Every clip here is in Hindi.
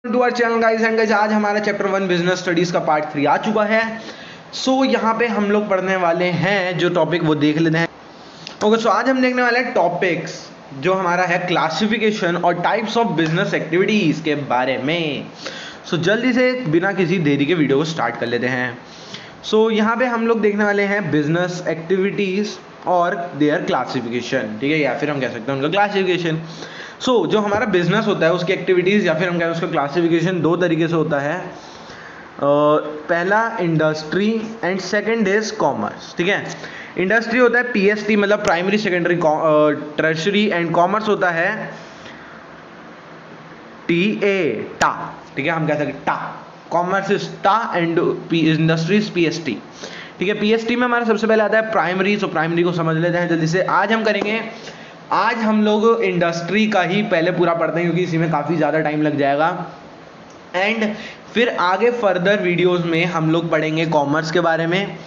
To our channel guys and guys, आज हमारा चैप्टर 1 बिजनेस स्टडीज का पार्ट 3 आ चुका है। यहाँ पे हम लोग पढ़ने वाले हैं जो टॉपिक वो देख लेते हैं। सो आज हम देखने वाले हैं टॉपिक्स जो हमारा है क्लासिफिकेशन और टाइप्स ऑफ बिजनेस एक्टिविटीज के बारे में। जल्दी से बिना किसी देरी के वीडियो को स्टार्ट कर लेते हैं। यहाँ पे हम लोग देखने वाले हैं बिजनेस एक्टिविटीज और देयर क्लासिफिकेशन, ठीक है, या फिर हम कह सकते हैं उनका क्लासिफिकेशन। जो हमारा बिजनेस होता है उसकी एक्टिविटीज़ या फिर हम कहें उसका क्लासिफिकेशन दो तरीके से होता है। पहला industry and second is commerce, ठीक है। इंडस्ट्री होता है पीएसटी, मतलब primary secondary tertiary, and commerce होता है टीए, टा, ठीक है, हम कह सकते हैं टा। कॉमर्स इज टा एंड इंडस्ट्री इज पीएसटी, ठीक है। पीएसटी में हमारा सबसे पहले आता है प्राइमरी। प्राइमरी को समझ लेते हैं जल्दी से। आज हम लोग इंडस्ट्री का ही पहले पूरा पढ़ते हैं क्योंकि इसी में काफ़ी ज़्यादा टाइम लग जाएगा, एंड फिर आगे फर्दर वीडियोस में हम लोग पढ़ेंगे कॉमर्स के बारे में।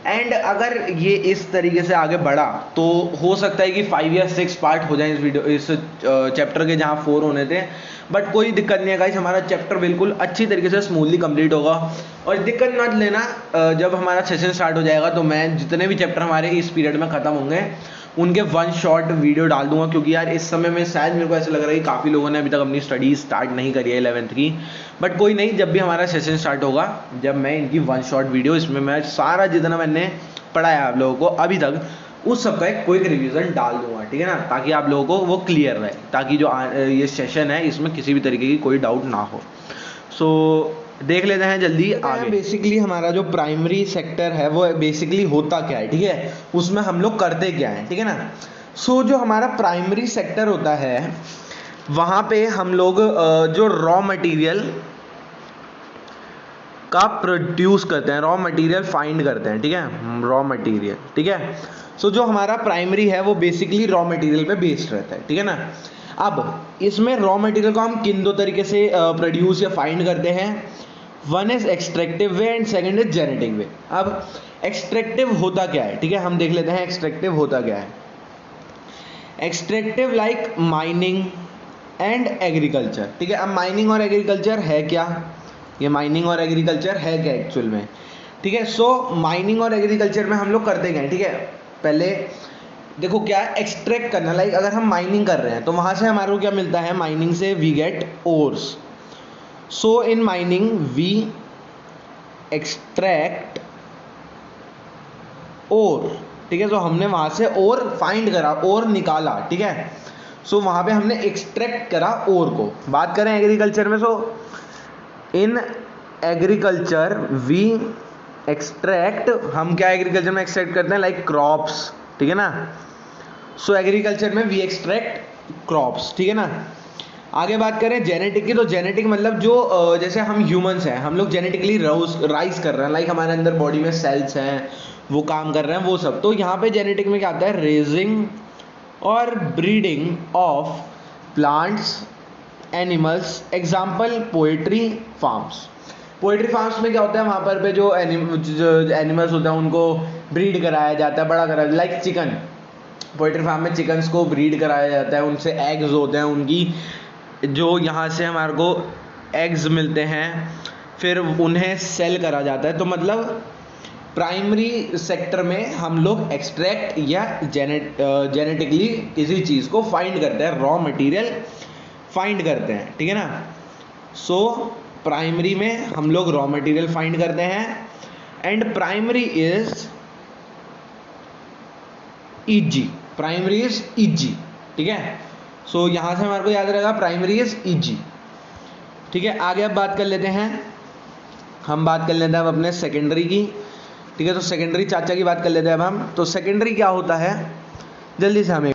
एंड अगर ये इस तरीके से आगे बढ़ा तो हो सकता है कि 5 या 6 पार्ट हो जाए इस चैप्टर के, जहाँ 4 होने थे। बट कोई दिक्कत नहीं है गाइस, हमारा चैप्टर बिल्कुल अच्छी तरीके से स्मूथली कंप्लीट होगा। और दिक्कत मत लेना, जब हमारा सेशन स्टार्ट हो जाएगा तो मैं जितने भी चैप्टर हमारे इस पीरियड में ख़त्म होंगे उनके 1 शॉट वीडियो डाल दूंगा, क्योंकि यार इस समय में शायद मेरे को ऐसा लग रहा है कि काफ़ी लोगों ने अभी तक अपनी स्टडी स्टार्ट नहीं करी है 11th की। बट कोई नहीं, जब भी हमारा सेशन स्टार्ट होगा, जब मैं इनकी 1 शॉट वीडियो, इसमें मैं सारा जितना मैंने पढ़ाया आप लोगों को अभी तक उस सब का एक क्विक रिवीजन डाल दूंगा, ठीक है ना, ताकि आप लोगों को वो क्लियर रहे, ताकि जो ये सेशन है इसमें किसी भी तरीके की कोई डाउट ना हो। देख लेते हैं जल्दी आगे। बेसिकली हमारा जो प्राइमरी सेक्टर है वो बेसिकली होता क्या है, ठीक है, उसमें हम लोग करते क्या है, ठीक है ना। जो हमारा प्राइमरी सेक्टर होता है वहाँ पे हम लोग जो रॉ मटेरियल का प्रोड्यूस करते हैं, रॉ मटेरियल फाइंड करते हैं, ठीक है, रॉ मटेरियल, ठीक है। जो हमारा प्राइमरी है वो बेसिकली रॉ मटेरियल पे बेस्ड रहता है, ठीक है ना। अब इसमें रॉ मटेरियल को हम किन दो तरीके से प्रोड्यूस या फाइंड करते हैं। One is extractive way and second is genetic way. अब एक्सट्रैक्टिव होता क्या है, ठीक है, हम देख लेते हैं एक्सट्रैक्टिव होता क्या है। Extractive like mining and agriculture, ठीक है। अब माइनिंग और एग्रीकल्चर है क्या, ये माइनिंग और एग्रीकल्चर है क्या एक्चुअल में, ठीक है। माइनिंग और एग्रीकल्चर में हम लोग करते क्या है, ठीक है। पहले देखो क्या है एक्सट्रैक्ट करना, लाइक अगर हम माइनिंग कर रहे हैं तो वहाँ से हमारे को क्या मिलता है, माइनिंग से we get ores. In mining we extract ore, ठीक है। हमने वहाँ से ओर फाइंड करा, ओर निकाला, ठीक है। वहाँ पे हमने एक्सट्रैक्ट करा ओर को। बात करें एग्रीकल्चर में, इन एग्रीकल्चर वी एक्सट्रैक्ट, हम क्या एग्रीकल्चर में एक्सट्रैक्ट करते हैं, लाइक क्रॉप्स, ठीक है ना। एग्रीकल्चर में वी एक्सट्रैक्ट क्रॉप्स, ठीक है ना। आगे बात करें जेनेटिक की, तो जेनेटिक मतलब जो जैसे हम ह्यूमंस हैं, हम लोग जेनेटिकली राइज कर रहे हैं, लाइक हमारे अंदर बॉडी में सेल्स हैं वो काम कर रहे हैं वो सब। तो यहाँ पे जेनेटिक में क्या आता है, रेजिंग और breeding of plants, animals, example poetry farms. Poetry farms में क्या होता है, वहाँ पर पे जो एनिमल्स होते हैं उनको ब्रीड कराया जाता है, बड़ा कराया, लाइक चिकन। पोएट्री फार्म में चिकन्स को ब्रीड कराया जाता है, उनसे एग्स होते हैं, उनकी जो यहाँ से हमारे को एग्स मिलते हैं, फिर उन्हें सेल करा जाता है। तो मतलब प्राइमरी सेक्टर में हम लोग एक्सट्रैक्ट या जेनेटिकली किसी चीज़ को फाइंड करते हैं, रॉ मटेरियल फाइंड करते हैं, ठीक है ना। प्राइमरी में हम लोग रॉ मटेरियल फाइंड करते हैं, and primary is easy, primary is easy, ठीक है। यहाँ से हमारे को याद रहेगा प्राइमरी इज ईजी, ठीक है। आगे अब बात कर लेते हैं, हम बात कर लेते हैं अब अपने सेकेंडरी की, ठीक है। सेकेंडरी चाचा की बात कर लेते हैं अब हम। सेकेंडरी क्या होता है जल्दी से हमें,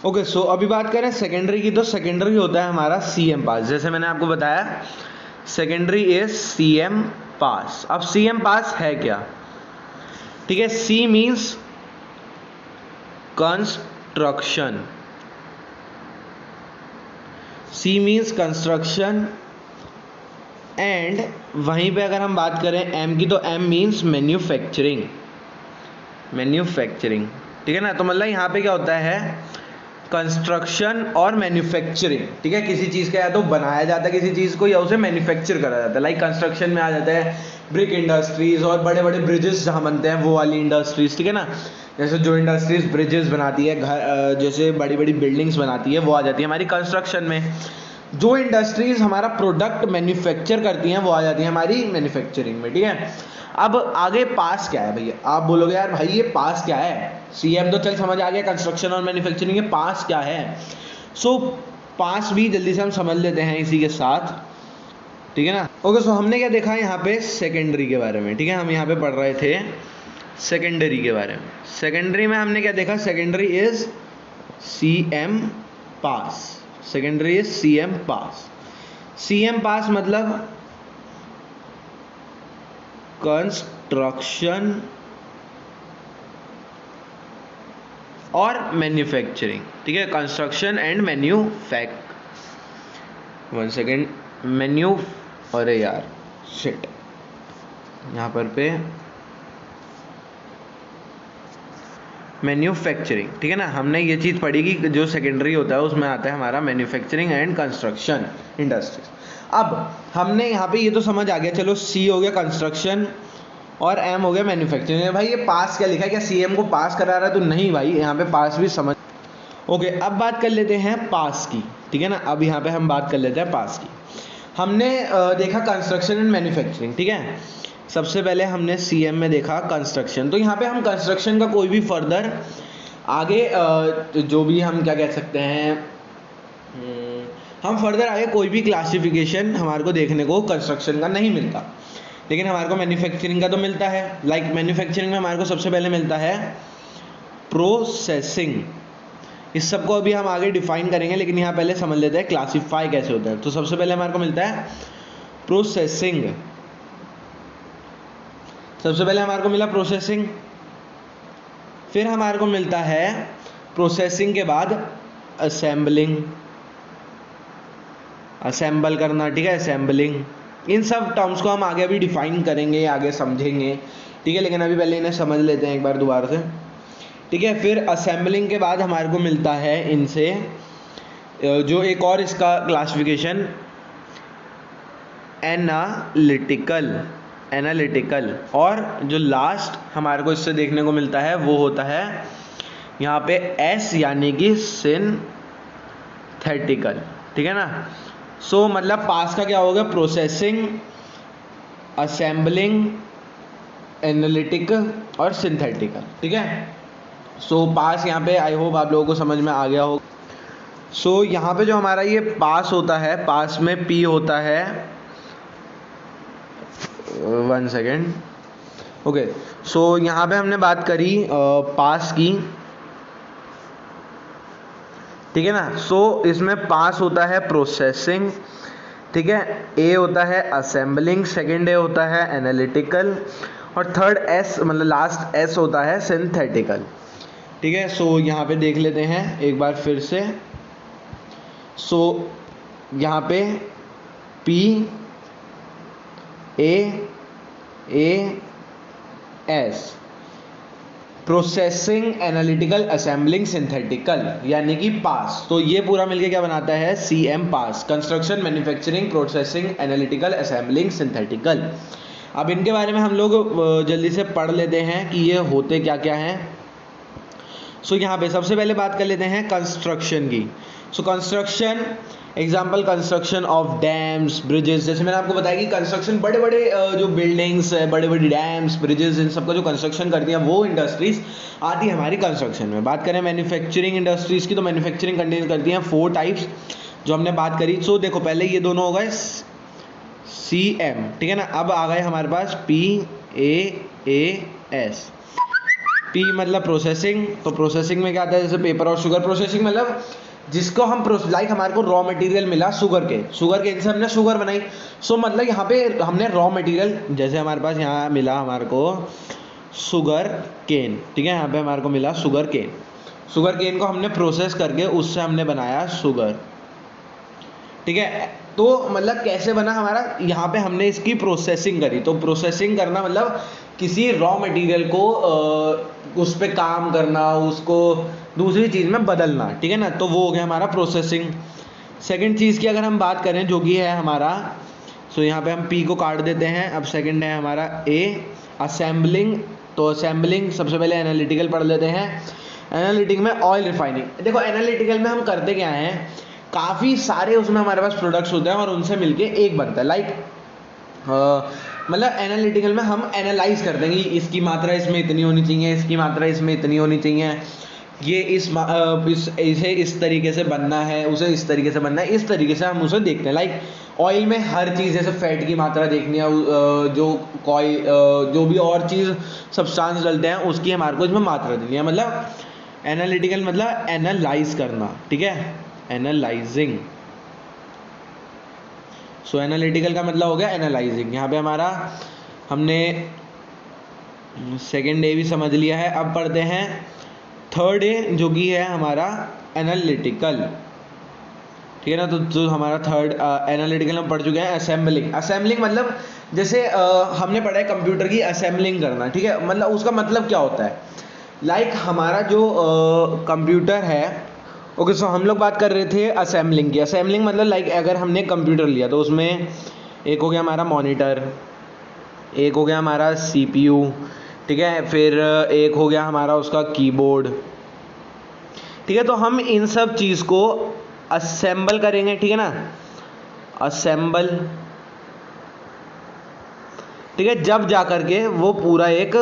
ओके। अभी बात करें सेकेंडरी की, तो सेकेंडरी होता है हमारा सीएम पास। जैसे मैंने आपको बताया सेकेंडरी इज सीएम पास। अब सीएम पास है क्या, ठीक है। C means construction, C means construction, and वहीं पे अगर हम बात करें एम की, तो एम मीन्स मैन्युफैक्चरिंग, मैन्युफैक्चरिंग, ठीक है ना। तो मतलब यहाँ पे क्या होता है, कंस्ट्रक्शन और मैन्युफैक्चरिंग, ठीक है। किसी चीज़ का या तो बनाया जाता है किसी चीज़ को, या उसे मैन्युफैक्चर करा जाता है। लाइक कंस्ट्रक्शन में आ जाता है ब्रिक इंडस्ट्रीज और बड़े बड़े ब्रिजेस जहाँ बनते हैं वो वाली इंडस्ट्रीज, ठीक है ना। जैसे जो इंडस्ट्रीज ब्रिजेस बनाती है, घर जैसे बड़ी बड़ी बिल्डिंग्स बनाती है, वो आ जाती है हमारी कंस्ट्रक्शन में। जो इंडस्ट्रीज हमारा प्रोडक्ट मैन्युफैक्चर करती हैं वो आ जाती है हमारी मैन्युफैक्चरिंग में, ठीक है। अब आगे पास क्या है भैया, आप बोलोगे यार भाई ये पास क्या है, सीएम तो चल समझ आ गया, कंस्ट्रक्शन और मैन्युफैक्चरिंग, ये पास क्या है। सो पास भी जल्दी से हम समझ लेते हैं इसी के साथ, ठीक है ना। ओके, सो हमने क्या देखा यहाँ पे सेकेंडरी के बारे में, ठीक है। हम यहाँ पे पढ़ रहे थे सेकेंडरी के बारे में। सेकेंडरी में हमने क्या देखा, secondary is CM pass. Secondary is CM pass. CM pass मतलब कंस्ट्रक्शन और मैन्युफैक्चरिंग, ठीक है। कंस्ट्रक्शन एंड वन सेकेंड, अरे यार शिट, यहाँ पर पे मैन्युफैक्चरिंग, ठीक है ना। हमने ये चीज़ पढ़ी कि जो सेकेंडरी होता है उसमें आता है हमारा मैन्युफैक्चरिंग एंड कंस्ट्रक्शन इंडस्ट्रीज। अब हमने यहाँ पे ये तो समझ आ गया, चलो सी हो गया कंस्ट्रक्शन और एम हो गया मैन्युफैक्चरिंग। भाई ये पास क्या लिखा है, क्या सीएम को पास करा रहा है, तो नहीं भाई, यहाँ पे पास भी समझ। ओके, अब बात कर लेते हैं पास की, ठीक है ना। अब यहाँ पे हम बात कर लेते हैं पास की। हमने देखा कंस्ट्रक्शन एंड मैन्युफैक्चरिंग, ठीक है। सबसे पहले हमने सीएम में देखा कंस्ट्रक्शन, तो यहाँ पे हम कंस्ट्रक्शन का कोई भी फर्दर आगे जो भी हम क्या कह सकते हैं, हम फर्दर आगे कोई भी क्लासिफिकेशन हमारे को देखने को कंस्ट्रक्शन का नहीं मिलता, लेकिन हमारे को मैन्युफैक्चरिंग का तो मिलता है। लाइक मैन्युफैक्चरिंग में हमारे को सबसे पहले मिलता है प्रोसेसिंग। इस सबको अभी हम आगे डिफाइन करेंगे, लेकिन यहाँ पहले समझ लेते हैं क्लासिफाई कैसे होता है। तो सबसे पहले हमारे को मिलता है प्रोसेसिंग, सबसे पहले हमारे को मिला प्रोसेसिंग। फिर हमारे को मिलता है प्रोसेसिंग के बाद असेंबलिंग, असेंबल करना, ठीक है, असेंबलिंग। इन सब टर्म्स को हम आगे अभी डिफाइन करेंगे, आगे समझेंगे, ठीक है। लेकिन अभी पहले इन्हें समझ लेते हैं एक बार दोबारा से, ठीक है। फिर असेंबलिंग के बाद हमारे को मिलता है इनसे जो एक और इसका क्लासिफिकेशन एनालिटिकल, और जो लास्ट हमारे को इससे देखने को मिलता है वो होता है यहाँ पे एस, यानी कि सिंथेटिकल, ठीक है ना। सो मतलब पास का क्या होगा, प्रोसेसिंग, असेंबलिंग, एनालिटिक और सिंथेटिकल, ठीक है। सो पास यहाँ पे आई होप आप लोगों को समझ में आ गया हो। सो यहाँ पे जो हमारा ये पास होता है, पास में पी होता है, वन सेकेंड, ओके। सो यहाँ पे हमने बात करी पास की, ठीक है ना। सो इसमें पास होता है प्रोसेसिंग, ठीक है, ए होता है असेंबलिंग, सेकेंड ए होता है एनालिटिकल, और थर्ड एस मतलब लास्ट एस होता है सिंथेटिकल, ठीक है। सो यहाँ पे देख लेते हैं एक बार फिर से। सो यहाँ पे P A S, processing, analytical, assembling, synthetical, यानी कि पास। तो ये पूरा मिलके क्या बनाता है, CM pass, construction, manufacturing, processing, analytical, assembling, synthetical. अब इनके बारे में हम लोग जल्दी से पढ़ लेते हैं कि ये होते क्या क्या हैं। सो यहाँ पे सबसे पहले बात कर लेते हैं कंस्ट्रक्शन की। So construction, example construction of dams, bridges. जैसे मैंने आपको बताया कि कंस्ट्रक्शन बड़े बड़े जो बिल्डिंग्स है, बड़े बड़े डैम्स, ब्रिजेस, इन सबका जो कंस्ट्रक्शन करती हैं वो इंडस्ट्रीज आती है हमारी कंस्ट्रक्शन में। बात करें मैन्युफैक्चरिंग इंडस्ट्रीज की, तो मैन्युफैक्चरिंग कंटेन करती हैं 4 टाइप्स जो हमने बात करी। सो देखो पहले ये दोनों हो गए CM, ठीक है ना। अब आ गए हमारे पास PAAS। P मतलब प्रोसेसिंग, तो प्रोसेसिंग में क्या आता है, जैसे पेपर और शुगर। प्रोसेसिंग मतलब जिसको हम लाइक हमारे को रॉ मटेरियल मिला शुगर के से हमने शुगर बनाई। सो मतलब यहाँ पे हमने रॉ मटेरियल, जैसे हमारे पास यहाँ मिला हमारे को शुगर केन, ठीक है, यहाँ पे हमारे को मिला शुगर केन को हमने प्रोसेस करके उससे हमने बनाया शुगर, ठीक है। तो मतलब कैसे बना हमारा, यहाँ पे हमने इसकी प्रोसेसिंग करी। तो प्रोसेसिंग करना मतलब किसी रॉ मटेरियल को उस पर काम करना, उसको दूसरी चीज़ में बदलना, ठीक है ना, तो वो हो गया हमारा प्रोसेसिंग। सेकंड चीज़ की अगर हम बात करें जो कि है हमारा, सो यहाँ पे हम पी को काट देते हैं। अब सेकंड है हमारा ए, असेंबलिंग। तो असेंबलिंग सबसे पहले एनालिटिकल पढ़ लेते हैं। एनालिटिक में ऑयल रिफाइनिंग। देखो एनालिटिकल में हम करते क्या हैं, काफ़ी सारे उसमें हमारे पास प्रोडक्ट्स होते हैं और उनसे मिलके एक बनता है। लाइक मतलब एनालिटिकल में हम एनालाइज करते हैं कि इसकी मात्रा इसमें इतनी होनी चाहिए, इसकी मात्रा इसमें इतनी होनी चाहिए, ये इसे इस तरीके से बनना है, उसे इस तरीके से बनना है, इस तरीके से हम उसे देखते हैं। लाइक ऑयल में हर चीज़, जैसे फैट की मात्रा देखनी है, जो भी और चीज़ सब्सटेंस डलते हैं उसकी हमारे को इसमें मात्रा देनी है। मतलब एनालिटिकल मतलब एनालाइज करना, ठीक है, एनालाइजिंग। सो एनालिटिकल का मतलब हो गया एनालाइजिंग। यहाँ पे हमारा हमने सेकेंड ए भी समझ लिया है। अब पढ़ते हैं थर्ड ए जो कि है हमारा एनालिटिकल, ठीक है ना। तो जो हमारा थर्ड एनालिटिकल हम पढ़ चुके हैं असेंबलिंग। असेंबलिंग मतलब जैसे हमने पढ़ा है कंप्यूटर की असेंबलिंग करना, ठीक है, मतलब उसका मतलब क्या होता है। लाइक हमारा जो कंप्यूटर है, ओके, सो हम लोग बात कर रहे थे असेंबलिंग की। असेंबलिंग मतलब लाइक अगर हमने कंप्यूटर लिया तो उसमें एक हो गया हमारा मॉनिटर, एक हो गया हमारा सीपीयू, ठीक है, फिर एक हो गया हमारा उसका कीबोर्ड, ठीक है। तो हम इन सब चीज़ को असेंबल करेंगे, ठीक है ना, असेंबल, ठीक है, जब जा करके वो पूरा एक,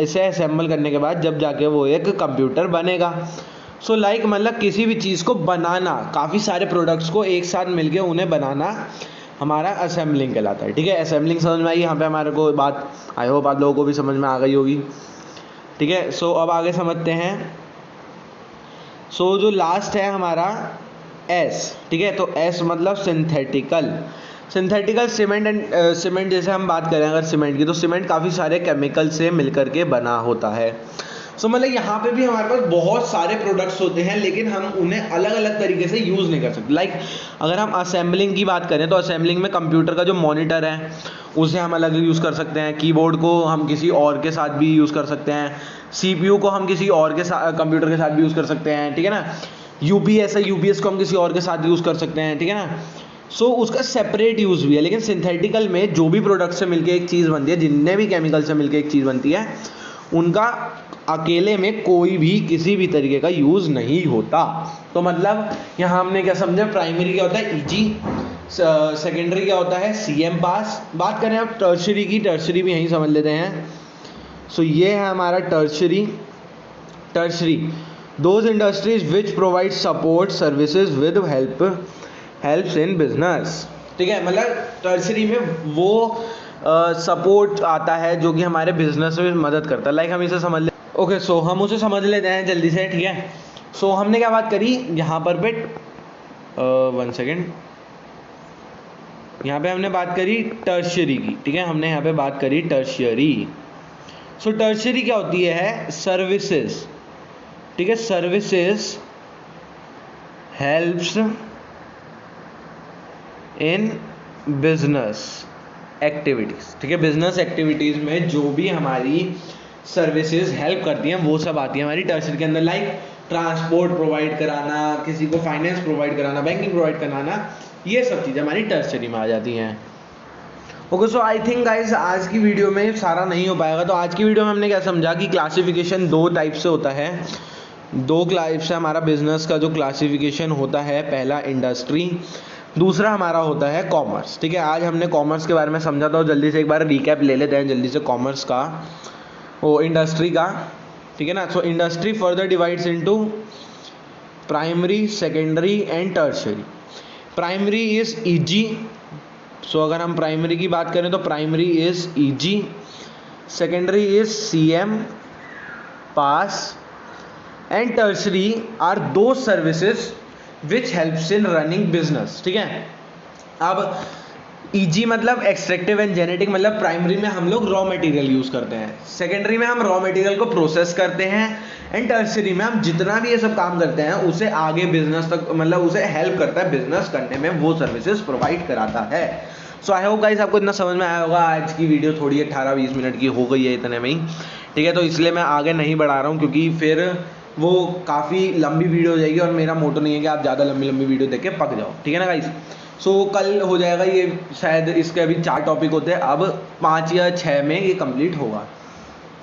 इसे असेंबल करने के बाद जब जाके वो एक कंप्यूटर बनेगा। सो लाइक मतलब किसी भी चीज़ को बनाना, काफ़ी सारे प्रोडक्ट्स को एक साथ मिलके उन्हें बनाना हमारा असेंबलिंग कहलाता है, ठीक है। असेंबलिंग समझ में आई। यहाँ पे हमारे को बात, आई होप आप लोगों को भी समझ में आ गई होगी, ठीक है। सो अब आगे समझते हैं। सो जो लास्ट है हमारा एस, ठीक है, तो एस मतलब synthetical. Synthetical cement and cement, जैसे हम बात करें अगर सीमेंट की, तो सीमेंट काफ़ी सारे केमिकल से मिलकर के बना होता है। सो मतलब यहाँ पे भी हमारे पास बहुत सारे प्रोडक्ट्स होते हैं, लेकिन हम उन्हें अलग अलग तरीके से यूज़ नहीं कर सकते। लाइक अगर हम असेंबलिंग की बात करें तो असेंबलिंग में कंप्यूटर का जो मॉनिटर है उसे हम अलग यूज़ कर सकते हैं, कीबोर्ड को हम किसी और के साथ भी यूज़ कर सकते हैं, सीपीयू को हम किसी और के साथ, कंप्यूटर के साथ भी यूज़ कर सकते हैं, ठीक है ना। यूपीएस है, यूपीएस को हम किसी और के साथ यूज़ कर सकते हैं, ठीक है ना। सो उसका सेपरेट यूज़ भी है। लेकिन सिंथेटिकल में जो भी प्रोडक्ट से मिलके एक चीज़ बनती है, जितने भी केमिकल से मिलके एक चीज़ बनती है, उनका अकेले में कोई भी किसी भी तरीके का यूज़ नहीं होता। तो मतलब यहाँ हमने क्या समझा, प्राइमरी क्या होता है ईजी, सेकेंडरी क्या होता है सीएम पास। बात करें अब टर्शरी की, टर्शरी भी यहीं समझ लेते हैं। सो ये है हमारा tertiary. Tertiary those industries which provide support services with helps in business, ठीक है। मतलब टर्शरी में वो सपोर्ट आता है जो कि हमारे बिजनेस में मदद करता है। लाइक हम इसे समझ ले, ओके, सो हम उसे समझ लेते हैं जल्दी से, ठीक है। सो हमने क्या बात करी यहाँ पर पे, 1 सेकेंड, यहाँ पे हमने बात करी टर्शियरी की, ठीक है, हमने यहाँ पे बात करी टर्शियरी। सो टर्शियरी क्या होती है, सर्विसेज, ठीक है, services helps in business activities, ठीक है। बिजनेस एक्टिविटीज़ में जो भी हमारी सर्विसेज हेल्प करती हैं वो सब आती है हमारी टर्शरी के अंदर। लाइक ट्रांसपोर्ट प्रोवाइड कराना, किसी को फाइनेंस प्रोवाइड कराना, बैंकिंग प्रोवाइड कराना, ये सब चीज़ें हमारी टर्शरी में आ जाती हैं। Okay, so I think guys आज की वीडियो में सारा नहीं हो पाएगा। तो आज की वीडियो में हमने क्या समझा कि क्लासिफिकेशन 2 टाइप से होता है। 2 टाइप से हमारा बिजनेस का जो क्लासिफिकेशन होता है, पहला इंडस्ट्री, दूसरा हमारा होता है कॉमर्स, ठीक है। आज हमने कॉमर्स के बारे में समझा था, जल्दी से एक बार रिकैप ले लेते हैं जल्दी से कॉमर्स का, वो इंडस्ट्री का, ठीक है ना। So industry further divides into primary, secondary and tertiary. Primary is EG, so अगर हम प्राइमरी की बात करें तो primary is EG, secondary is CM pass and tertiary are two services which helps in running business, ठीक है। अब ईजी मतलब एक्सट्रैक्टिव एंड जेनेटिक, मतलब प्राइमरी में हम लोग रॉ मटेरियल यूज करते हैं, सेकेंडरी में हम रॉ मटेरियल को प्रोसेस करते हैं, एंड टर्शियरी में हम जितना भी ये सब काम करते हैं उसे आगे बिजनेस तक, मतलब उसे हेल्प करता है बिजनेस करने में, वो सर्विसेज प्रोवाइड कराता है। सो आई होप गाइस आपको इतना समझ में आया होगा। आज की वीडियो थोड़ी 18-20 मिनट की हो गई है इतने में ही, ठीक है। तो इसलिए मैं आगे नहीं बढ़ा रहा हूँ, क्योंकि फिर वो काफ़ी लंबी वीडियो हो जाएगी और मेरा मोटो नहीं है कि आप ज़्यादा लंबी लंबी वीडियो देख के पक जाओ, ठीक है ना गाइस। सो कल हो जाएगा ये, शायद इसके अभी 4 टॉपिक होते हैं, अब 5 या 6 में ये कंप्लीट होगा।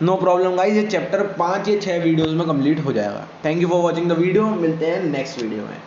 नो प्रॉब्लम गाइस, ये चैप्टर 5 या 6 वीडियोज़ में कंप्लीट हो जाएगा। Thank you for watching the video, मिलते हैं नेक्स्ट वीडियो में।